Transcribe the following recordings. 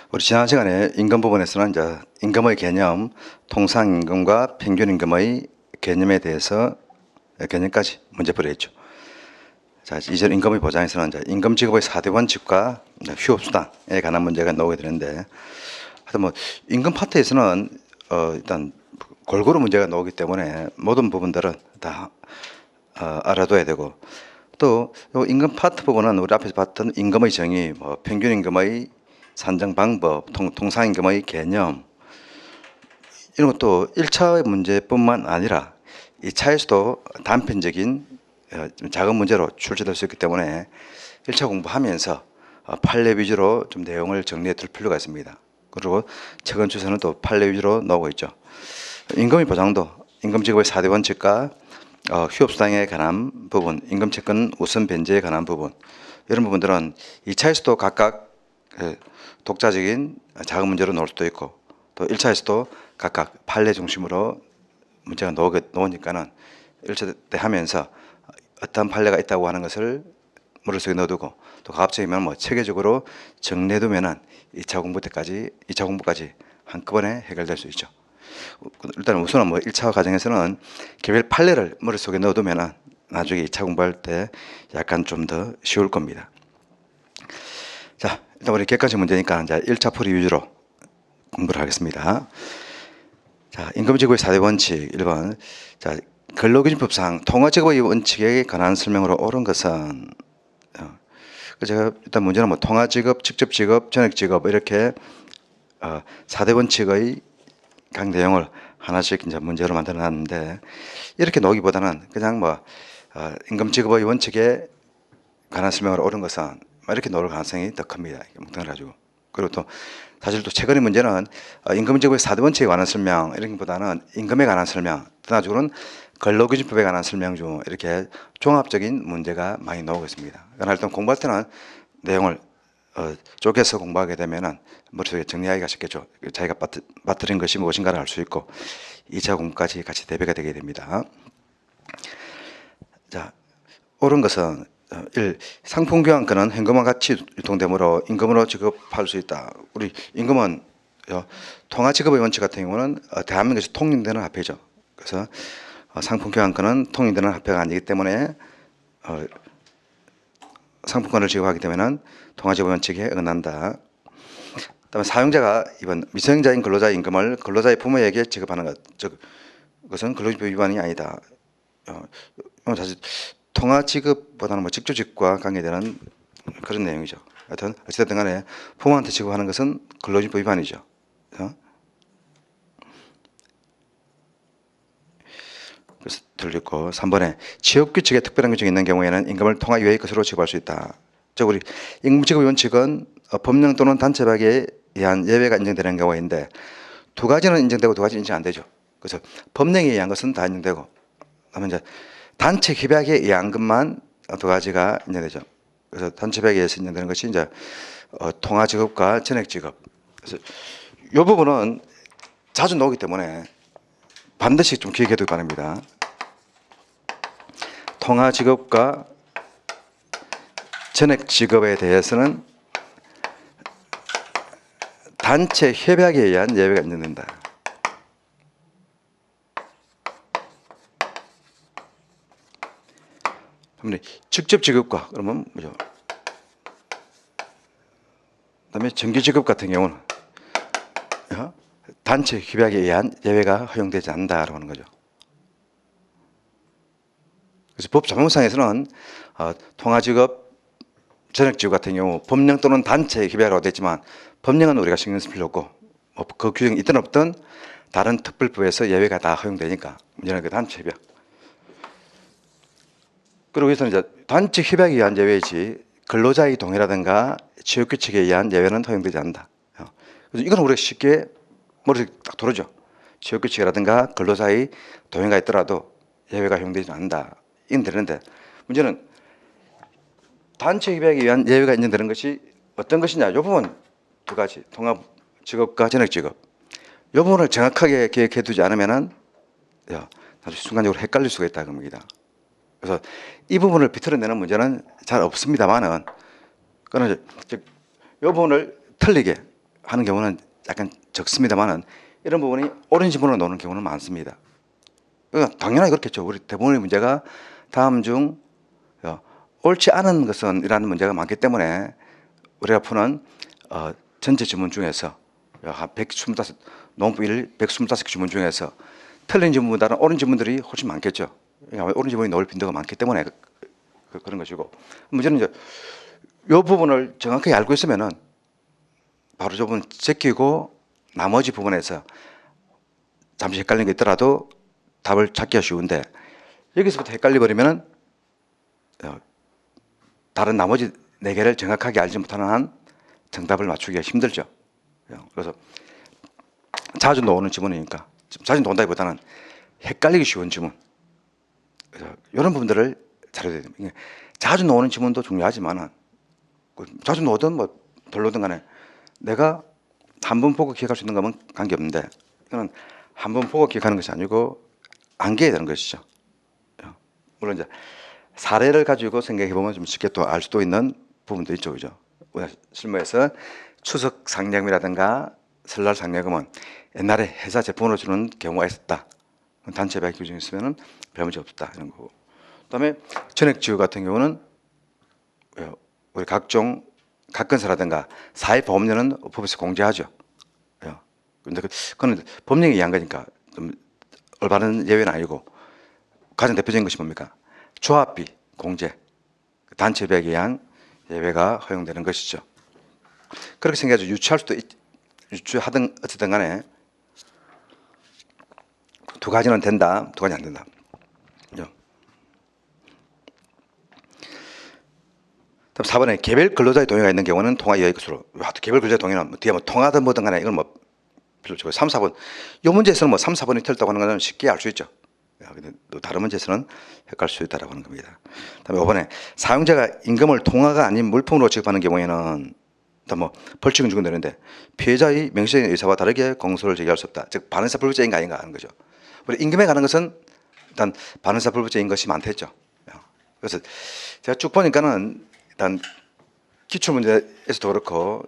우리 지난 시간에 임금 부분에서는 이제 임금의 개념, 통상임금과 평균임금의 개념에 대해서 개념까지 문제풀이 했죠. 자, 이제 임금의 보장에서는 이제 임금 지급의 4대 원칙과 휴업수당에 관한 문제가 나오게 되는데, 하여튼 뭐 임금 파트에서는 일단 골고루 문제가 나오기 때문에 모든 부분들은 다 알아둬야 되고, 또 임금 파트 부분은 우리 앞에서 봤던 임금의 정의, 뭐 평균임금의 산정 방법, 통상임금의 개념, 이런 것도 1차의 문제뿐만 아니라 2차에서도 단편적인 작은 문제로 출제될 수 있기 때문에 1차 공부하면서 판례 위주로 좀 내용을 정리해 둘 필요가 있습니다. 그리고 최근 추세는 또 판례 위주로 나오고 있죠. 임금의 보장도 임금 지급의 4대 원칙과 휴업수당에 관한 부분, 임금채권 우선 변제에 관한 부분, 이런 부분들은 2차에서도 각각 독자적인 작은 문제로 나올 수도 있고, 또 1차에서도 각각 판례 중심으로 문제가 나오니까는 1차 때 하면서 어떤 판례가 있다고 하는 것을 머릿속에 넣어두고, 또 가급적이면 뭐 체계적으로 정리해두면은 2차 공부까지 한꺼번에 해결될 수 있죠. 일단 우선은 뭐 1차 과정에서는 개별 판례를 머릿속에 넣어두면은 나중에 2차 공부할 때 약간 좀 더 쉬울 겁니다. 자, 일단 우리 객관식 문제니까 이제 1차 풀이 위주로 공부를 하겠습니다. 자, 임금지급의 4대 원칙 1번. 자, 근로기준법상 통화지급의 원칙에 관한 설명으로 옳은 것은, 제가 일단 문제는 뭐 통화지급, 직접지급, 전액지급 이렇게 4대 원칙의 각 내용을 하나씩 이제 문제로 만들어 놨는데, 이렇게 놓기보다는 그냥 뭐 임금지급의 원칙에 관한 설명으로 옳은 것은 이렇게 놓을 가능성이 더 큽니다. 뭉뚱을 가지고. 그리고 또 사실 또 최근의 문제는 임금지급의 4대 원칙에 관한 설명 이런 것보다는 임금에 관한 설명, 또 나중에는 근로기준법에 관한 설명 중 이렇게 종합적인 문제가 많이 나오고 있습니다. 그러나 일단 공부할 때는 내용을 쪼개서 공부하게 되면은 머릿속에 정리하기가 쉽겠죠. 자기가 빠뜨린 것이 무엇인가를 알 수 있고 2차 공부까지 같이 대비가 되게 됩니다. 자, 옳은 것은 1. 상품 교환권은 현금과 같이 유통되므로 임금으로 지급할 수 있다. 우리 임금은 통화 지급의 원칙 같은 경우는 대한민국에서 통용되는 화폐죠. 그래서 상품 교환권은 통용되는 화폐가 아니기 때문에 상품권을 지급하기 때문에 통화 지급 원칙에 어긋난다. 그다음에 사용자가 이번 미성년자인 근로자의 임금을 근로자의 부모에게 지급하는 것, 즉 그것은 근로기준법 위반이 아니다. 사실 통화 지급보다는 뭐 직접 지급과 관계되는 그런 내용이죠. 하여튼 어쨌든 간에 부모한테 지급하는 것은 근로기준법 위반이죠. 그래서 들렸고, 3번에 지역규칙에 특별한 규칙이 있는 경우에는 임금을 통화 이외의 것으로 지급할 수 있다. 즉 우리 임금 지급 원칙은 법령 또는 단체박에 의한 예외가 인정되는 경우가 있는데, 두 가지는 인정되고 두 가지는 인정 안 되죠. 그래서 법령에 의한 것은 다 인정되고, 그러면 이제 단체 협약에 의한 것만 두 가지가 인정되죠. 그래서 단체 협약에 의해서 인정되는 것이 이제 통화 지급과 전액 지급. 그래서 이 부분은 자주 나오기 때문에 반드시 좀 기억해 두기 바랍니다. 통화 지급과 전액 지급에 대해서는 단체 협약에 의한 예외가 인정된다. 직접 지급과 그러면 뭐죠? 그다음에 정기 지급 같은 경우는 단체 협약에 의한 예외가 허용되지 않는다라고 하는 거죠. 그래서 법 자문상에서는 통화 지급, 전액 지급 같은 경우 법령 또는 단체 협약이라고 되어 있지만, 법령은 우리가 신경 쓸 필요 없고 그 규정이 있든 없든 다른 특별법에서 예외가 다 허용되니까 문제는 그 단체 협약. 그리고 여기서는 이제 단체 협약에 의한 예외이지 근로자의 동의라든가 지역규칙에 의한 예외는 허용되지 않는다. 그래서 이건 우리가 쉽게 머릿속에 딱 들어오죠. 지역규칙이라든가 근로자의 동의가 있더라도 예외가 허용되지 않는다. 이건 되는데, 문제는 단체 협약에 의한 예외가 인정되는 것이 어떤 것이냐. 이 부분 두 가지, 통합 직업과 전액 직업. 이 부분을 정확하게 기억해 두지 않으면은 나중에 순간적으로 헷갈릴 수가 있다는 겁니다. 그래서 이 부분을 비틀어내는 문제는 잘 없습니다만은, 그는 이 부분을 틀리게 하는 경우는 약간 적습니다만은 이런 부분이 옳은 지문으로 나오는 경우는 많습니다. 그러니까 당연하게 그렇겠죠. 우리 대부분의 문제가 다음 중 옳지 않은 것은 이라는 문제가 많기 때문에 우리가 푸는 전체 지문 중에서 한 125, 농법 1, 125개 지문 중에서 틀린 지문보다는 옳은 지문들이 훨씬 많겠죠. 그러니까 옳은 지문이 나올 빈도가 많기 때문에 그런 것이고, 문제는 이제 이 부분을 정확하게 알고 있으면은 바로 저 부분 제끼고 나머지 부분에서 잠시 헷갈리는 게 있더라도 답을 찾기가 쉬운데, 여기서부터 헷갈려 버리면은 다른 나머지 네 개를 정확하게 알지 못하는 한 정답을 맞추기가 힘들죠. 그래서 자주 나오는 지문이니까, 자주 나온다기보다는 헷갈리기 쉬운 지문, 이런 부분들을 잘 해야 됩니다. 자주 나오는 지문도 중요하지만은 자주 나오든 뭐 덜 나오든 간에 내가 한 번 보고 기억할 수 있는 거면 관계없는데, 이거는 한 번 보고 기억하는 것이 아니고 암기해야 되는 것이죠. 물론 이제 사례를 가지고 생각해 보면 좀 쉽게 또 알 수도 있는 부분도 있죠, 그죠? 우리가 실무에서 추석 상여금이라든가 설날 상여금은 옛날에 회사 제품으로 주는 경우가 있었다. 단체 배액 규정이 있으면은 별 문제 없었다 이런 거고. 그다음에 전액 지급 같은 경우는 우리 각종 각건서라든가 사회보험료는 법에서 공제하죠. 그런데 그건 법령에 의한 거니까 좀 올바른 예외는 아니고, 가장 대표적인 것이 뭡니까? 조합비 공제, 단체 배액에 의한 예외가 허용되는 것이죠. 그렇게 생각해서 유추할 수도 유추하든 어쨌든 간에 두 가지는 된다, 두 가지 안 된다. 다음 4번에 개별 근로자의 동의가 있는 경우는 통화 이하의 것으로. 개별 근로자의 동의는 뒤에 뭐 통화든 뭐든 간에 이건 뭐 필요 없고, 3, 4번 이 문제에서는 뭐 3, 4번이 틀렸다고 하는 것은 쉽게 알 수 있죠. 근데 또 다른 문제에서는 헷갈릴 수 있다라고 하는 겁니다. 다음에 5번에 사용자가 임금을 통화가 아닌 물품으로 지급하는 경우에는 일단 뭐 벌칙은 주면 되는데 피해자의 명시적인 의사와 다르게 공소를 제기할 수 없다. 즉 반의사 불법죄인가 아닌가 하는 거죠. 우리 임금에 관한 것은 일단 반의사 불법죄인 것이 많겠죠. 그래서 제가 쭉 보니까는 일단 기출 문제에서도 그렇고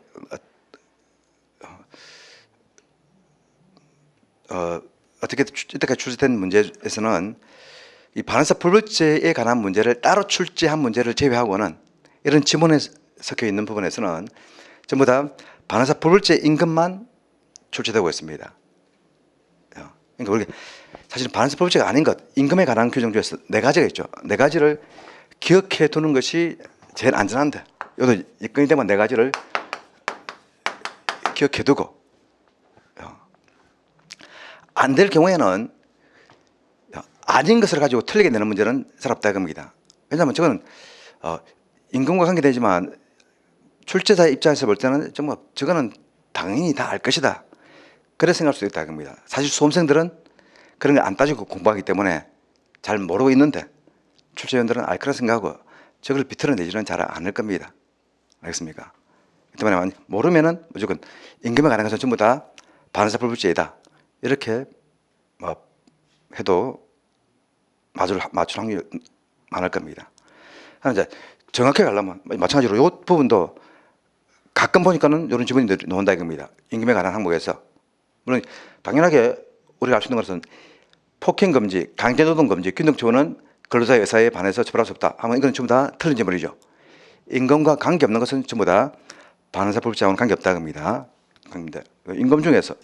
어떻게 이때까지 출제된 문제에서는 이 반의사 불법죄에 관한 문제를 따로 출제한 문제를 제외하고는 이런 지문에 섞여 있는 부분에서는 전부 다 반의사 불법죄 임금만 출제되고 있습니다. 그러니까 우리 사실 반의사 불법죄가 아닌 것, 임금에 관한 규정 중에서 네 가지가 있죠. 네 가지를 기억해 두는 것이 제일 안전한데, 이것도 입건이 되면 네 가지를 기억해 두고 안 될 경우에는 아닌 것을 가지고 틀리게 내는 문제는 잘 없다 겁니다. 왜냐하면 저거는 임금과 관계되지만 출제자의 입장에서 볼 때는 저거는 당연히 다 알 것이다, 그래 생각할 수도 있다 겁니다. 사실 수험생들은 그런 걸 안 따지고 공부하기 때문에 잘 모르고 있는데 출제위원들은 알 거라 생각하고 저걸 비틀어내지는 잘 않을 겁니다. 알겠습니까? 때문에 모르면은 무조건 임금에 관한 것은 전부 다 반의사 불법죄이다, 이렇게 해도 맞출 확률이 많을 겁니다. 이제 정확하게 가려면 마찬가지로 이 부분도 가끔 보니까는 이런 지문이 나온다 이겁니다. 임금에 관한 항목에서. 물론 당연하게 우리가 알 수 있는 것은 폭행 금지, 강제노동 금지, 균등처우는 근로자의 의사에 반해서 처벌할 수 없다 하면 이건 전부 다 틀린 지문이죠. 임금과 관계없는 것은 전부 다 반의사 불법죄하고는 관계없다 겁니다. 임금 중에서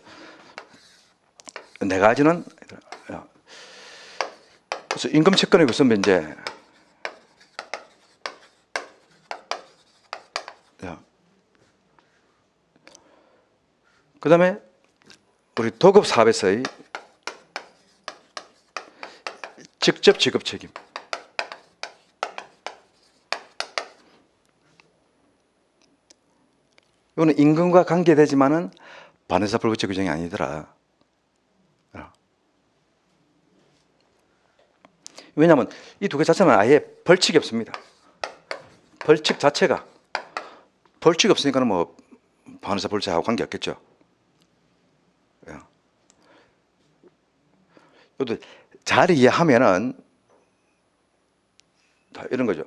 네 가지는, 그래서 임금 채권의 우선 변제, 그 다음에 우리 도급 사업에서의 직접 지급 책임, 이거는 임금과 관계되지만은 반의사 불법죄 규정이 아니더라. 왜냐하면 이 두 개 자체는 아예 벌칙이 없습니다. 벌칙 자체가 벌칙이 없으니까는 뭐 반의사 불법죄하고 관계 없겠죠. 이것도 잘 이해하면은 이런 거죠.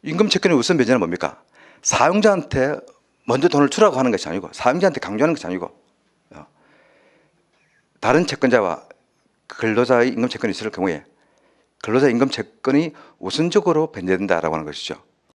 임금 채권의 우선 변제는 뭡니까? 사용자한테 먼저 돈을 주라고 하는 것이 아니고 사용자한테 강조하는 것이 아니고 다른 채권자와 근로자의 임금 채권이 있을 경우에 근로자 임금 채권이 우선적으로 변제된다라고 하는 것이죠.